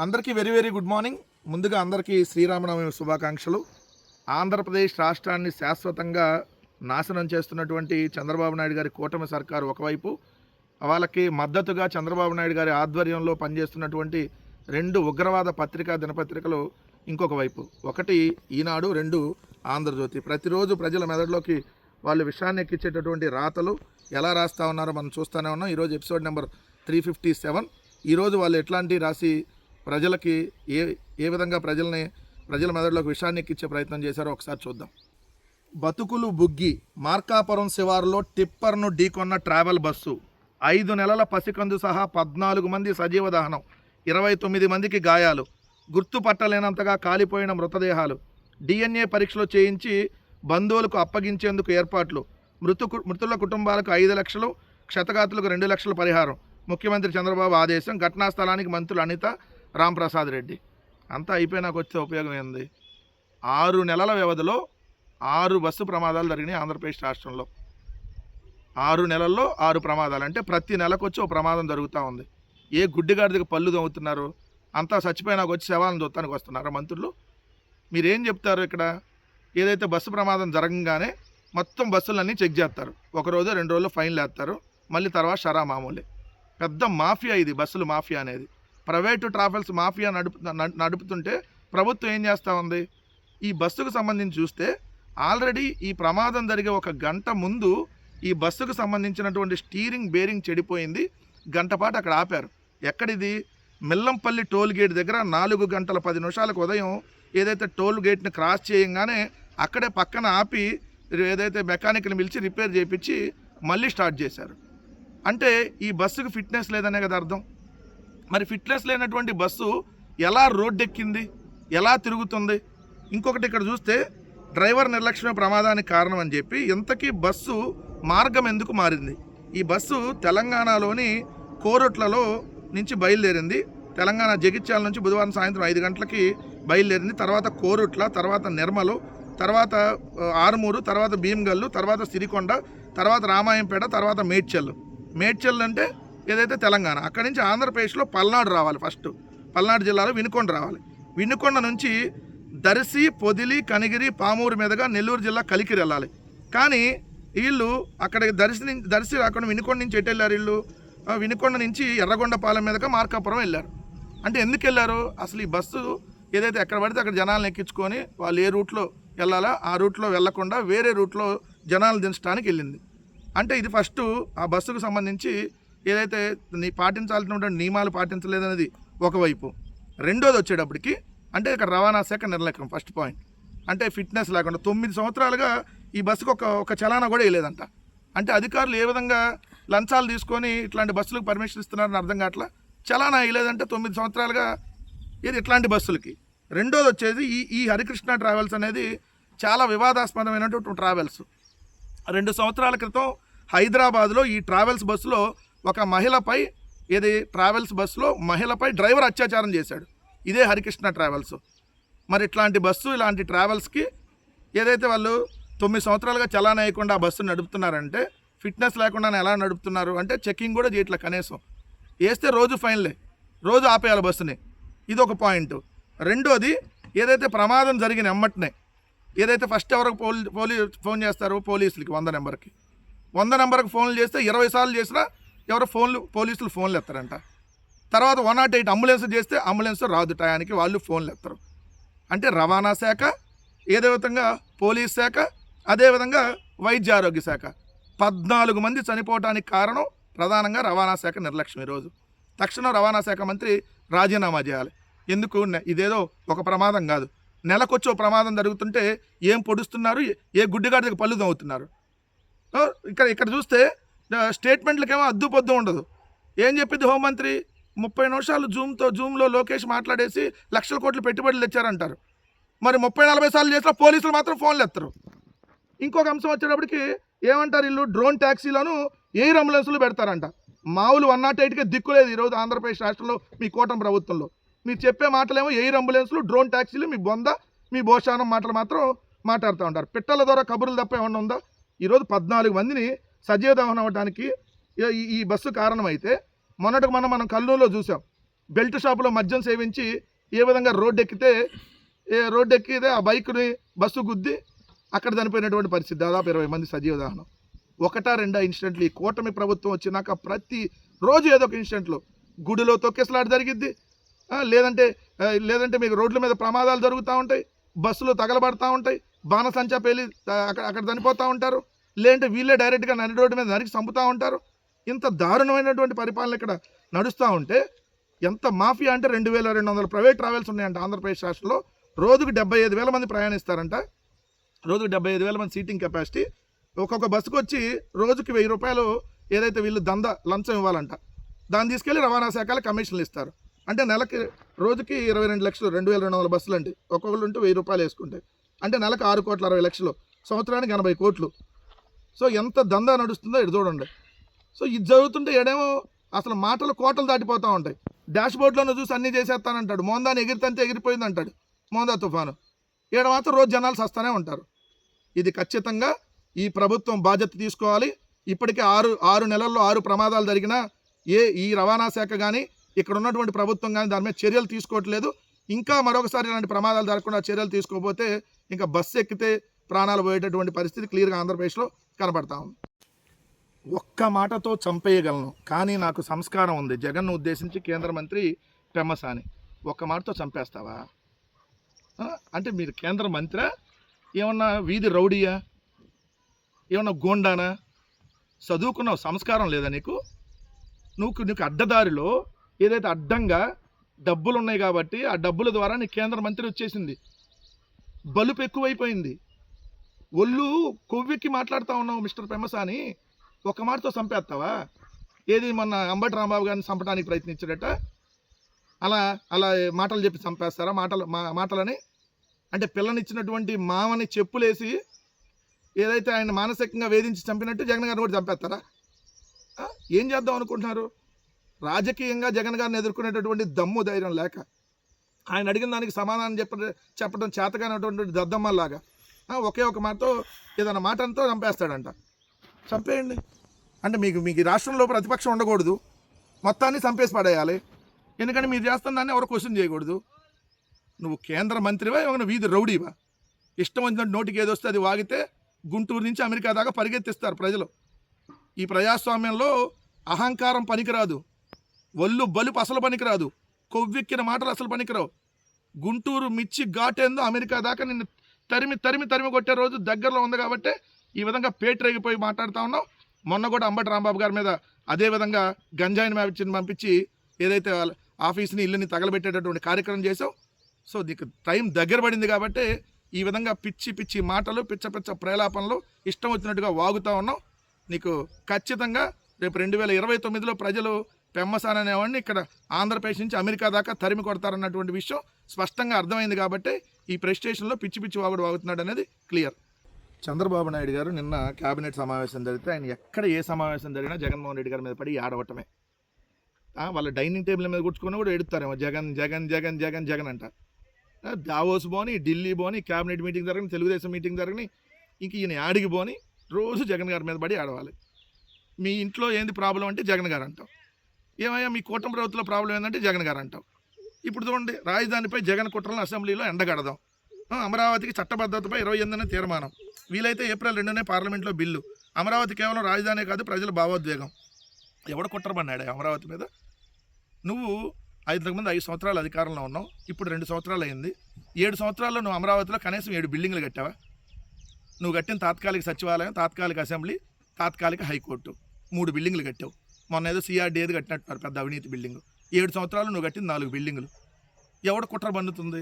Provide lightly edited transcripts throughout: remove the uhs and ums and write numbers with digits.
అందరికీ very very good morning. ముందుగా అందరికీ శ్రీరామనవమి శుభాకాంక్షలు. ఆంధ్రప్రదేశ్ రాష్ట్రాన్ని శాశ్వతంగా నాశనం చేస్తున్నటువంటి చంద్రబాబు నాయుడు గారి కూటమి సర్కారు ఒకవైపు, వాళ్ళకి మద్దతుగా చంద్రబాబు నాయుడు గారి ఆధ్వర్యంలో పనిచేస్తున్నటువంటి రెండు ఉగ్రవాద పత్రికా దినపత్రికలు ఇంకొక వైపు. ఒకటి ఈనాడు, రెండు ఆంధ్రజ్యోతి. ప్రతిరోజు ప్రజల మెదడులోకి వాళ్ళు విషయాన్ని ఎక్కించేటటువంటి రాతలు ఎలా రాస్తూ ఉన్నారో మనం చూస్తూనే ఉన్నాం. ఈరోజు ఎపిసోడ్ నెంబర్ 357. ఈరోజు వాళ్ళు ఎట్లాంటి రాసి ప్రజలకి ఏ విధంగా ప్రజల మెదడులోకి విషయాన్ని ఎక్కించే ప్రయత్నం చేశారో ఒకసారి చూద్దాం. బతుకులు బుగ్గి. మార్కాపురం శివారులో టిప్పర్ను ఢీకొన్న ట్రావెల్ బస్సు. 5 నెలల పసికందు సహా 14 మంది సజీవ దహనం, 29 మందికి గాయాలు, గుర్తుపట్టలేనంతగా కాలిపోయిన మృతదేహాలు. DNA పరీక్షలు చేయించి బంధువులకు అప్పగించేందుకు ఏర్పాట్లు. మృతుల కుటుంబాలకు 5 లక్షలు, క్షతగాతులకు 2 లక్షల పరిహారం. ముఖ్యమంత్రి చంద్రబాబు ఆదేశం. ఘటనా స్థలానికి మంత్రులు అనిత, రాంప్రసాద్ రెడ్డి. అంతా అయిపోయినాక వచ్చే ఉపయోగం ఏంది? 6 నెలల వ్యవధిలో 6 బస్సు ప్రమాదాలు జరిగినాయి ఆంధ్రప్రదేశ్ రాష్ట్రంలో. 6 నెలల్లో 6 ప్రమాదాలు అంటే ప్రతి నెలకు వచ్చి ఒక ప్రమాదం జరుగుతూ ఉంది. ఏ గుడ్డిగాడికి పళ్ళు దొంగతున్నారు? అంతా చచ్చిపోయినాక వచ్చి శవాలను దొత్తానికి వస్తున్నారా మంత్రులు? మీరేం చెప్తారు ఇక్కడ? ఏదైతే బస్సు ప్రమాదం జరగంగానే మొత్తం బస్సులన్నీ చెక్ చేస్తారు. ఒకరోజు 2 రోజులు ఫైన్లు వేస్తారు, మళ్ళీ తర్వాత షరా మామూలే. పెద్ద మాఫియా ఇది, బస్సులు మాఫియా అనేది. ప్రైవేటు ట్రావెల్స్ మాఫియా నడుపుతుంటే ప్రభుత్వం ఏం చేస్తూ ఉంది? ఈ బస్సుకు సంబంధించి చూస్తే ఆల్రెడీ ఈ ప్రమాదం జరిగే 1 గంట ముందు ఈ బస్సుకు సంబంధించినటువంటి స్టీరింగ్ బేరింగ్ చెడిపోయింది. గంట పాటు అక్కడ ఆపారు. ఎక్కడిది? మిల్లంపల్లి టోల్ గేట్ దగ్గర 4 గంటల 10 నిమిషాలకు ఉదయం ఏదైతే టోల్ గేట్ని క్రాస్ చేయంగానే అక్కడే పక్కన ఆపి ఏదైతే మెకానిక్ని పిలిచి రిపేర్ చేయించి మళ్ళీ స్టార్ట్ చేశారు. అంటే ఈ బస్సుకు ఫిట్నెస్ లేదనే కదా అర్థం. మరి ఫిట్నెస్ లేనటువంటి బస్సు ఎలా రోడ్డు ఎక్కింది, ఎలా తిరుగుతుంది? ఇంకొకటి ఇక్కడ చూస్తే డ్రైవర్ నిర్లక్ష్యమే ప్రమాదానికి కారణం అని చెప్పి, ఇంతకీ బస్సు మార్గం ఎందుకు మారింది? ఈ బస్సు తెలంగాణలోని కోరుట్లలో నుంచి బయలుదేరింది. తెలంగాణ జగిత్యాల నుంచి బుధవారం సాయంత్రం 5 గంటలకి బయలుదేరింది. తర్వాత కోరుట్ల, తర్వాత నిర్మలు, తర్వాత ఆరుమూరు, తర్వాత భీమ్గల్లు, తర్వాత సిరికొండ, తర్వాత రామాయంపేట, తర్వాత మేడ్చల్ అంటే ఏదైతే తెలంగాణ. అక్కడి నుంచి ఆంధ్రప్రదేశ్లో పల్నాడు రావాలి. ఫస్ట్ పల్నాడు జిల్లాలో వినుకొండ రావాలి. వినుకొండ నుంచి దర్శి, పొదిలి, కనిగిరి, పామూరు మీదుగా నెల్లూరు జిల్లా కలికిరి వెళ్ళాలి. కానీ వీళ్ళు అక్కడ దర్శి రాకుండా వినుకొండ నుంచి ఎటు వెళ్ళారు? వీళ్ళు వినుకొండ నుంచి ఎర్రగొండపాలెం మీదుగా మార్కాపురం వెళ్ళారు. అంటే ఎందుకు వెళ్ళారు? అసలు ఈ బస్సు ఏదైతే ఎక్కడ పడితే అక్కడ జనాలను ఎక్కించుకొని వాళ్ళు ఏ రూట్లో వెళ్ళాలా ఆ రూట్లో వెళ్లకుండా వేరే రూట్లో జనాలు దించడానికి వెళ్ళింది. అంటే ఇది ఫస్ట్ ఆ బస్సుకు సంబంధించి ఏదైతే పాటించాల్సినటువంటి నియమాలు పాటించలేదనేది ఒకవైపు. రెండోది వచ్చేటప్పటికి అంటే ఇక్కడ రవాణా శాఖ నిర్లక్ష్యం. ఫస్ట్ పాయింట్ అంటే ఫిట్నెస్ లేకుండా 9 సంవత్సరాలుగా ఈ బస్సుకు ఒక చలానా కూడా వేయలేదంట. అంటే అధికారులు ఏ విధంగా లంచాలు తీసుకొని ఇట్లాంటి బస్సులకు పర్మిషన్ ఇస్తున్నారని అర్థం కావట్లా. చలానా వేయలేదంటే 9 సంవత్సరాలుగా ఇది ఇట్లాంటి బస్సులకి. రెండోది వచ్చేది ఈ హరికృష్ణ ట్రావెల్స్ అనేది చాలా వివాదాస్పదమైనటువంటి ట్రావెల్స్. 2 సంవత్సరాల క్రితం హైదరాబాద్లో ఈ ట్రావెల్స్ బస్సులో ఒక మహిళపై ట్రావెల్స్ బస్సులో మహిళపై డ్రైవర్ అత్యాచారం చేశాడు. ఇదే హరికృష్ణ ట్రావెల్స్. మరి ఇట్లాంటి బస్సు, ఇలాంటి ట్రావెల్స్కి ఏదైతే వాళ్ళు 9 సంవత్సరాలుగా చలానా వేయకుండా ఆ బస్సును నడుపుతున్నారంటే ఫిట్నెస్ లేకుండా ఎలా నడుపుతున్నారు అంటే చెకింగ్ కూడా చేయట్లే. కనీసం వేస్తే రోజు ఫైన్లే, రోజు ఆపేయాలి బస్సుని. ఇది ఒక పాయింట్. రెండోది ఏదైతే ప్రమాదం జరిగిన ఎమ్మటనే ఏదైతే ఫస్ట్ ఎవరికి ఫోన్ చేస్తారు? పోలీసులకి 100 నెంబర్కి. 100 నెంబర్కి ఫోన్లు చేస్తే 20 సార్లు చేసినా పోలీసులు ఫోన్లు ఎత్తారంట. తర్వాత 108 అంబులెన్స్ చేస్తే అంబులెన్స్ రాదు టయానికి, వాళ్ళు ఫోన్లు ఎత్తారు. అంటే రవాణా శాఖ, ఏదే విధంగా పోలీస్ శాఖ, అదేవిధంగా వైద్య ఆరోగ్య శాఖ 14 మంది చనిపోవడానికి కారణం ప్రధానంగా రవాణా శాఖ నిర్లక్ష్యం. ఈరోజు తక్షణం రవాణా శాఖ మంత్రి రాజీనామా చేయాలి. ఎందుకు? ఇదేదో ఒక ప్రమాదం కాదు, నెలకొచ్చో ప్రమాదం జరుగుతుంటే ఏం పొడుస్తున్నారు, ఏ గుడ్డిగాడికి పళ్ళు తవ్వుతున్నారు. ఇక్కడ చూస్తే స్టేట్మెంట్లకేమో అద్దు పొద్దు ఉండదు. ఏం చెప్పింది హోంమంత్రి? 30 నిమిషాలు జూమ్లో లోకేష్ మాట్లాడేసి లక్షల కోట్లు పెట్టుబడులు తెచ్చారంటారు. మరి 30-40 సార్లు చేసినా పోలీసులు మాత్రం ఫోన్లు ఎత్తరు. ఇంకొక అంశం వచ్చేటప్పటికి ఏమంటారు వీళ్ళు? డ్రోన్ ట్యాక్సీలను ఎయిర్ అంబులెన్సులు పెడతారంట. మామూలు 108కే దిక్కులేదు ఈరోజు ఆంధ్రప్రదేశ్ రాష్ట్రంలో మీ కూటమి ప్రభుత్వంలో. మీరు చెప్పే మాటలేమో ఎయిర్ అంబులెన్సులు, డ్రోన్ ట్యాక్సీలు, మీ బొంద, మీ భోషానం మాటలు మాత్రం మాట్లాడుతూ ఉంటారు. పిట్టల ద్వారా కబుర్లు తప్ప ఏమన్నా ఉందా? ఈరోజు 14 మందిని సజీవ దహనం అవ్వడానికి ఈ బస్సు కారణమైతే, మొన్నటికి మనం కర్నూలులో చూసాం. బెల్ట్ షాపులో మద్యం సేవించి ఏ విధంగా రోడ్డు ఎక్కితే ఆ బైక్ని బస్సు గుద్ది అక్కడ చనిపోయినటువంటి పరిస్థితి. దాదాపు 20 మంది సజీవ దహనం. ఒకటా రెండా ఇన్సిడెంట్లు ఈ కూటమి ప్రభుత్వం వచ్చినాక ప్రతి రోజు ఏదో ఒక ఇన్సిడెంట్లు. గుడిలో తొక్కేసలాట జరిగిద్ది, లేదంటే మీకు రోడ్ల మీద ప్రమాదాలు జరుగుతూ ఉంటాయి, బస్సులు తగలబడతా ఉంటాయి, బాణసంచా పేలి అక్కడ చనిపోతూ ఉంటారు, లేదంటే వీళ్ళే డైరెక్ట్గా నడి రోడ్డు మీద నరికి చంపుతూ ఉంటారు. ఇంత దారుణమైనటువంటి పరిపాలన ఇక్కడ నడుస్తూ ఉంటే ఎంత మాఫియా అంటే 2200 ప్రైవేట్ ట్రావెల్స్ ఉన్నాయంట ఆంధ్రప్రదేశ్ రాష్ట్రంలో. రోజుకు 75,000 మంది ప్రయాణిస్తారంట. రోజుకు 75,000 మంది సీటింగ్ కెపాసిటీ. ఒక్కొక్క బస్సుకు వచ్చి రోజుకి 1000 రూపాయలు ఏదైతే వీళ్ళు లంచం ఇవ్వాలంట. దాన్ని తీసుకెళ్ళి రవాణా శాఖలు కమిషన్లు ఇస్తారు. అంటే నెలకి రోజుకి 22 లక్షలు, 2200 బస్సులు అంటే ఒక్కొక్కరు ఉంటే 1000 రూపాయలు వేసుకుంటే అంటే నెలకు 6,60,00,000, సంవత్సరానికి 80 కోట్లు. సో ఎంత దందా నడుస్తుందో ఇటు చూడండి. సో ఇది జరుగుతుంటే ఏడేమో అసలు మాటలు కోటలు దాటిపోతూ ఉంటాయి. డాష్ బోర్డ్లోనూ చూసి అన్నీ చేసేస్తానంటాడు. మోందాన్ని ఎగిరితంతే ఎగిరిపోయింది అంటాడు మోందా తుఫాను. ఈడ మాత్రం రోజు జనాలు సస్తానే ఉంటారు. ఇది ఖచ్చితంగా ఈ ప్రభుత్వం బాధ్యత తీసుకోవాలి. ఇప్పటికే 6 నెలల్లో 6 ప్రమాదాలు జరిగినా ఈ రవాణా శాఖ కానీ ఇక్కడ ఉన్నటువంటి ప్రభుత్వం కానీ దాని మీద చర్యలు తీసుకోవట్లేదు. ఇంకా మరొకసారి ఇలాంటి ప్రమాదాలు జరగకుండా చర్యలు తీసుకోకపోతే ఇంకా బస్సు ఎక్కితే ప్రాణాలు పోయేటటువంటి పరిస్థితి క్లియర్గా ఆంధ్రప్రదేశ్లో కనపడతా ఉంది. ఒక్క మాటతో చంపేయగలను, కానీ నాకు సంస్కారం ఉంది. జగన్ను ఉద్దేశించి కేంద్ర మంత్రి పెమ్మసాని ఒక్క మాటతో చంపేస్తావా అంటే మీరు కేంద్ర మంత్రా, ఏమన్నా వీధి రౌడీయా, ఏమన్నా గోండానా? చదువుకున్నావు, సంస్కారం లేదా నీకు? నీకు అడ్డదారిలో ఏదైతే అడ్డంగా డబ్బులు ఉన్నాయి కాబట్టి ఆ డబ్బుల ద్వారా నీ కేంద్ర మంత్రి వచ్చేసింది. బలుపు ఎక్కువైపోయింది. ఒళ్ళు కొవ్వెక్కి మాట్లాడుతూ ఉన్నావు మిస్టర్ పెమ్మసాని. ఒక మాటతో చంపేస్తావా? ఏది మొన్న అంబటి రాంబాబు గారిని చంపడానికి ప్రయత్నించాడట, అలా మాటలు చెప్పి చంపేస్తారా? మాటలని అంటే పిల్లనిచ్చినటువంటి మామని చెప్పులేసి ఏదైతే ఆయన మానసికంగా వేధించి చంపినట్టు జగన్ గారిని కూడా చంపేస్తారా? ఏం చేద్దాం అనుకుంటున్నారు? రాజకీయంగా జగన్ గారిని ఎదుర్కొనేటటువంటి దమ్ము ధైర్యం లేక ఆయన అడిగిన దానికి సమాధానం చెప్పడం చేతగానటువంటి దద్దమ్మలాగా ఒకే ఒక మాటతో ఏదైనా మాటతో చంపేస్తాడంట. చంపేయండి. అంటే మీకు రాష్ట్రంలో ప్రతిపక్షం ఉండకూడదు, మొత్తాన్ని చంపేసి పడేయాలి. ఎందుకంటే మీరు చేస్తున్న దాన్ని ఎవరు క్వశ్చన్ చేయకూడదు. నువ్వు కేంద్ర మంత్రివా, ఏమైనా వీధి రౌడీవా? ఇష్టం వచ్చినట్టు నోటికి ఏదొస్తే అది వాగితే గుంటూరు నుంచి అమెరికా దాకా పరిగెత్తిస్తారు ప్రజలు. ఈ ప్రజాస్వామ్యంలో అహంకారం పనికిరాదు, ఒళ్ళు బలుపు అసలు పనికిరాదు, కొవ్వెక్కిన మాటలు అసలు పనికిరావు. గుంటూరు మిర్చి ఘాటేందో అమెరికా దాకా నిన్ను తరిమి కొట్టే రోజు దగ్గరలో ఉంది కాబట్టి ఈ విధంగా పేటరేగిపోయి మాట్లాడుతూ ఉన్నావు. మొన్న కూడా అంబటి రాంబాబు గారి మీద అదేవిధంగా గంజాయిని పంపించి ఏదైతే ఆఫీస్ని ఇల్లుని తగలబెట్టేటటువంటి కార్యక్రమం చేసావు. సో నీకు టైం దగ్గర పడింది కాబట్టి ఈ విధంగా పిచ్చి మాటలు, పిచ్చ ప్రేలాపనలు ఇష్టం వచ్చినట్టుగా వాగుతూ ఉన్నావు. నీకు ఖచ్చితంగా రేపు 2029లో ప్రజలు పెమ్మసాని అనేవాడిని ఇక్కడ ఆంధ్రప్రదేశ్ నుంచి అమెరికా దాకా తరిమి కొడతారన్నటువంటి విషయం స్పష్టంగా అర్థమైంది కాబట్టి ఈ ప్రెస్టేషన్లో పిచ్చి వాగుడు వాగుతున్నాడు అనేది క్లియర్. చంద్రబాబు నాయుడు గారు నిన్న కేబినెట్ సమావేశం జరిగితే ఆయన ఎక్కడ ఏ సమావేశం జరిగినా జగన్మోహన్ రెడ్డి గారి మీద పడి ఆడవటమే. వాళ్ళ డైనింగ్ టేబుల్ మీద కూర్చుకొని కూడా ఎడుతారేమో జగన్ అంట. దావోస్ పోని, ఢిల్లీ పోని, కేబినెట్ మీటింగ్ జరగని, తెలుగుదేశం మీటింగ్ జరగని, ఇంక ఈయన ఆడికి పోని రోజు జగన్ గారి మీద పడి ఆడవాలి. మీ ఇంట్లో ఏంది ప్రాబ్లం అంటే జగన్ గారు అంటావు. ఏమయ్యా మీ కూటమి ప్రభుత్వంలో ప్రాబ్లం ఏంటంటే జగన్ గారు అంటావు. ఇప్పుడు చూడండి, రాజధానిపై జగన్ కుట్రలను అసెంబ్లీలో ఎండగడదాం. అమరావతికి చట్టబద్ధతపై 28న తీర్మానం, వీలైతే ఏప్రిల్ 2నే పార్లమెంట్లో బిల్లు. అమరావతి కేవలం రాజధానే కాదు, ప్రజల భావోద్వేగం. ఎవడ కుట్రబన్నాడు అమరావతి మీద? నువ్వు 5 సంవత్సరాలు అధికారంలో ఉన్నావు, ఇప్పుడు 2 సంవత్సరాలు అయింది. 7 సంవత్సరాల్లో నువ్వు అమరావతిలో కనీసం 7 బిల్డింగ్లు కట్టావా? నువ్వు కట్టిన తాత్కాలిక సచివాలయం, తాత్కాలిక అసెంబ్లీ, తాత్కాలిక హైకోర్టు 3 బిల్డింగ్లు కట్టావు. మొన్న ఏదో సిఆర్డీఏది కట్టినట్టున్నారు, పెద్ద అవినీతి బిల్డింగు. 7 సంవత్సరాలు నువ్వు కట్టిన 4 బిల్డింగులు. ఎవడ కుట్ర బండుతుంది?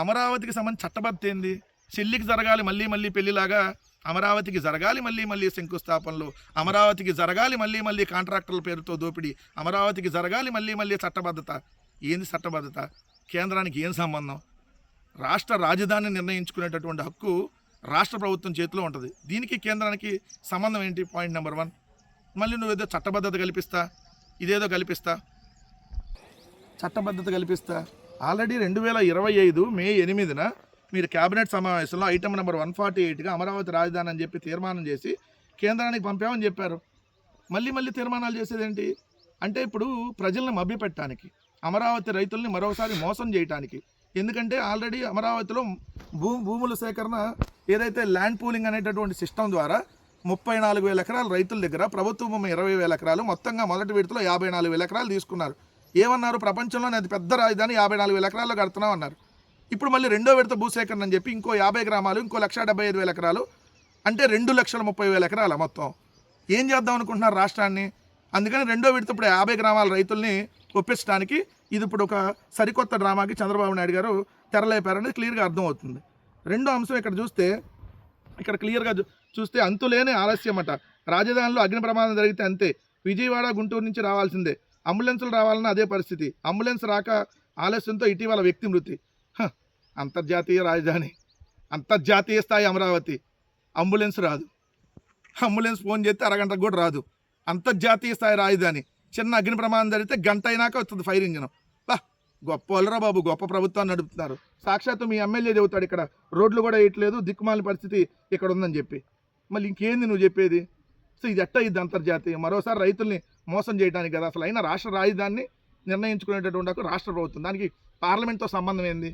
అమరావతికి సంబంధించి చట్టబద్ధత ఏంది? చెల్లికి జరగాలి మళ్ళీ పెళ్లిలాగా అమరావతికి జరగాలి మళ్ళీ శంకుస్థాపనలు, అమరావతికి జరగాలి మళ్ళీ కాంట్రాక్టర్ల పేరుతో దోపిడీ, అమరావతికి జరగాలి మళ్ళీ చట్టబద్ధత. ఏంది చట్టబద్ధత? కేంద్రానికి ఏం సంబంధం? రాష్ట్ర రాజధానిని నిర్ణయించుకునేటటువంటి హక్కు రాష్ట్ర ప్రభుత్వం చేతిలో ఉంటుంది. దీనికి కేంద్రానికి సంబంధం ఏంటి? Point number 1. మళ్ళీ నువ్వేదో చట్టబద్ధత కల్పిస్తా, ఇదేదో కల్పిస్తా, చట్టబద్ధత కల్పిస్తా. ఆల్రెడీ 2025 మే 8న మీరు కేబినెట్ సమావేశంలో ఐటమ్ నెంబర్ 148గా అమరావతి రాజధాని అని చెప్పి తీర్మానం చేసి కేంద్రానికి పంపామని చెప్పారు. మళ్ళీ తీర్మానాలు చేసేదేంటి అంటే ఇప్పుడు ప్రజలను మభ్యపెట్టడానికి, అమరావతి రైతుల్ని మరోసారి మోసం చేయడానికి. ఎందుకంటే ఆల్రెడీ అమరావతిలో భూముల సేకరణ ఏదైతే ల్యాండ్ పూలింగ్ అనేటటువంటి సిస్టమ్ ద్వారా 34,000 ఎకరాలు రైతుల దగ్గర, ప్రభుత్వ భూమి 20,000 ఎకరాలు, మొత్తంగా మొదటి విడతలో 54,000 ఎకరాలు తీసుకున్నారు. ఏమన్నారు, ప్రపంచంలోనే అది పెద్ద రాజధాని 54,000 ఎకరాల్లో కడుతున్నాం అన్నారు. ఇప్పుడు మళ్ళీ రెండో విడత భూసేకరణ అని చెప్పి ఇంకో 50 గ్రామాలు, ఇంకో 1,75,000 ఎకరాలు, అంటే 2,30,000 ఎకరాల మొత్తం. ఏం చేద్దాం అనుకుంటున్నారు రాష్ట్రాన్ని? అందుకని రెండో విడత ఇప్పుడు 50 గ్రామాల రైతుల్ని ఒప్పించడానికి ఇది ఇప్పుడు ఒక సరికొత్త డ్రామాకి చంద్రబాబు నాయుడు గారు తెరలేపారనేది క్లియర్గా అర్థమవుతుంది. రెండో అంశం ఇక్కడ చూస్తే, ఇక్కడ క్లియర్గా చూస్తే అంతులేని ఆలస్యం అట. రాజధానిలో అగ్ని ప్రమాదం జరిగితే అంతే, విజయవాడ గుంటూరు నుంచి రావాల్సిందే, అంబులెన్సులు రావాలన్న అదే పరిస్థితి, అంబులెన్స్ రాక ఆలస్యంతో ఇటీవల వ్యక్తి మృతి. అంతర్జాతీయ రాజధాని, అంతర్జాతీయ స్థాయి అమరావతి, అంబులెన్స్ రాదు, అంబులెన్స్ ఫోన్ చేస్తే అరగంటకు కూడా రాదు. అంతర్జాతీయ స్థాయి రాజధాని, చిన్న అగ్ని ప్రమాదం జరిగితే గంట అయినాక వస్తుంది ఫైర్ ఇంజిన్. గొప్ప వాళ్ళరా బాబు, గొప్ప ప్రభుత్వాన్ని నడుపుతున్నారు. సాక్షాత్తు మీ ఎమ్మెల్యే చెబుతాడు ఇక్కడ రోడ్లు కూడా వేయట్లేదు, దిక్కుమాలిన పరిస్థితి ఇక్కడ ఉందని చెప్పి. మళ్ళీ ఇంకేంది నువ్వు చెప్పేది? సో ఇది ఎట్ట ఇది అంతర్జాతీయ? మరోసారి రైతుల్ని మోసం చేయడానికి కదా అసలు. అయినా రాష్ట్ర రాజధానిని నిర్ణయించుకునేటటువంటి రాష్ట్ర ప్రభుత్వం, దానికి పార్లమెంట్తో సంబంధం ఏంది?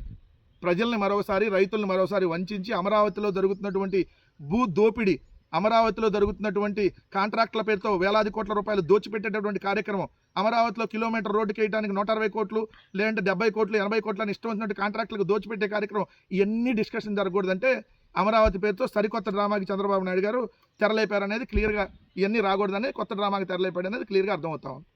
ప్రజల్ని మరోసారి, రైతుల్ని మరోసారి వంచి అమరావతిలో జరుగుతున్నటువంటి భూ దోపిడీ, అమరావతిలో జరుగుతున్నటువంటి కాంట్రాక్టుల పేరుతో వేలాది కోట్ల రూపాయలు దోచిపెట్టేటటువంటి కార్యక్రమం, అమరావతిలో కిలోమీటర్ రోడ్డుకి వేయడానికి 160 కోట్లు, లేదంటే 70 కోట్లు, 80 కోట్లు అని ఇష్టం వచ్చినట్టు కాంట్రాక్టులకు దోచిపెట్టే కార్యక్రమం, ఇవన్నీ డిస్కషన్ జరగకూడదంటే అమరావతి పేరుతో సరికొత్త డ్రామాకి చంద్రబాబు నాయుడు గారు తెరలేపారనేది క్లియర్గా, ఇవన్నీ రాకూడదని కొత్త డ్రామాకి తెరలేపాడు అనేది క్లియర్గా అర్థమవుతా ఉంది.